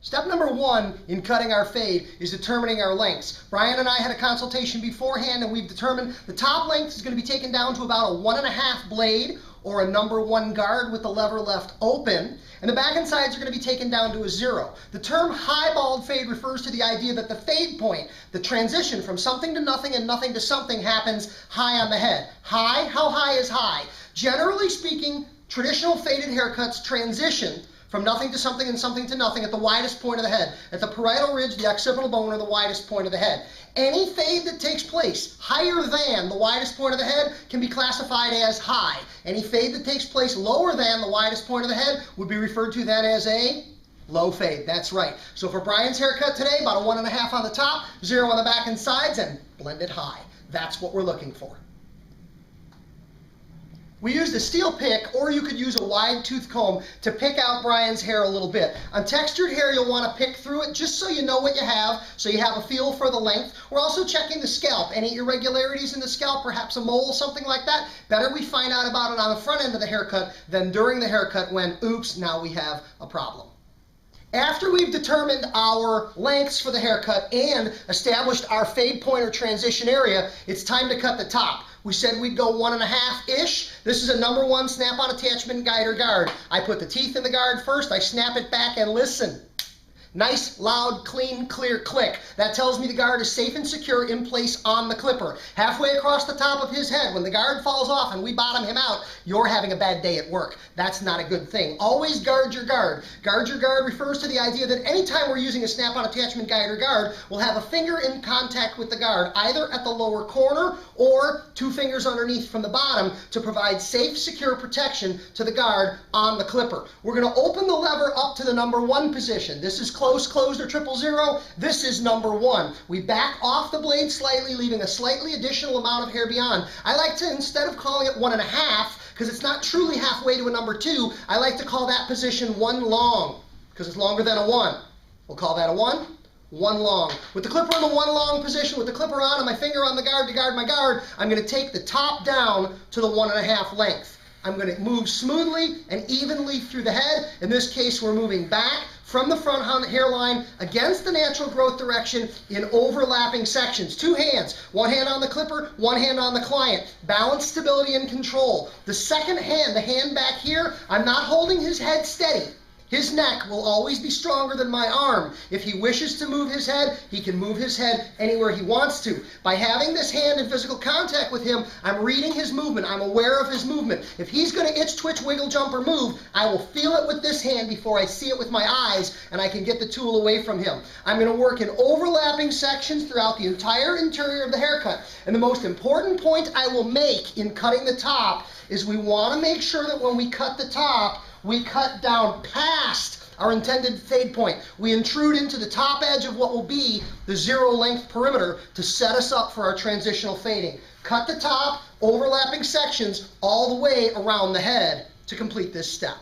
Step number one in cutting our fade is determining our lengths. Brian and I had a consultation beforehand, and we've determined the top length is going to be taken down to about a 1.5 blade or a number 1 guard with the lever left open, and the back and sides are going to be taken down to a 0. The term high bald fade refers to the idea that the fade point, the transition from something to nothing and nothing to something, happens high on the head. High? How high is high? Generally speaking, traditional faded haircuts transition from nothing to something and something to nothing at the widest point of the head, at the parietal ridge, the occipital bone, or the widest point of the head. Any fade that takes place higher than the widest point of the head can be classified as high. Any fade that takes place lower than the widest point of the head would be referred to then as a low fade. That's right. So for Brian's haircut today, about a 1.5 on the top, 0 on the back and sides, and blended high. That's what we're looking for. We used a steel pick, or you could use a wide tooth comb to pick out Brian's hair a little bit. On textured hair, you'll want to pick through it just so you know what you have, so you have a feel for the length. We're also checking the scalp. Any irregularities in the scalp, perhaps a mole, something like that, better we find out about it on the front end of the haircut than during the haircut when, oops, now we have a problem. After we've determined our lengths for the haircut and established our fade point or transition area, it's time to cut the top. We said we'd go 1.5-ish. This is a number 1 snap-on attachment guide or guard. I put the teeth in the guard first, I snap it back, and listen. Nice, loud, clean, clear click. That tells me the guard is safe and secure in place on the clipper. Halfway across the top of his head, when the guard falls off and we bottom him out, you're having a bad day at work. That's not a good thing. Always guard your guard. Guard your guard refers to the idea that anytime we're using a snap-on attachment guide or guard, we'll have a finger in contact with the guard, either at the lower corner or 2 fingers underneath from the bottom to provide safe, secure protection to the guard on the clipper. We're going to open the lever up to the number 1 position. This is close, closed, or 000. This is number 1. We back off the blade slightly, leaving a slightly additional amount of hair beyond. I like to, instead of calling it 1.5, because it's not truly halfway to a number 2, I like to call that position 1 long, because it's longer than a 1. We'll call that a 1 long. With the clipper in the 1 long position, with the clipper on and my finger on the guard to guard my guard, I'm going to take the top down to the 1.5 length. I'm going to move smoothly and evenly through the head. In this case, we're moving back from the front hairline against the natural growth direction in overlapping sections. 2 hands, 1 hand on the clipper, 1 hand on the client. Balance, stability, and control. The second hand, the hand back here, I'm not holding his head steady. His neck will always be stronger than my arm. If he wishes to move his head, he can move his head anywhere he wants to. By having this hand in physical contact with him, I'm reading his movement. I'm aware of his movement. If he's going to itch, twitch, wiggle, jump, or move, I will feel it with this hand before I see it with my eyes, and I can get the tool away from him. I'm going to work in overlapping sections throughout the entire interior of the haircut. And the most important point I will make in cutting the top is we want to make sure that when we cut the top, we cut down past our intended fade point. We intrude into the top edge of what will be the 0 length perimeter to set us up for our transitional fading. Cut the top, overlapping sections all the way around the head to complete this step.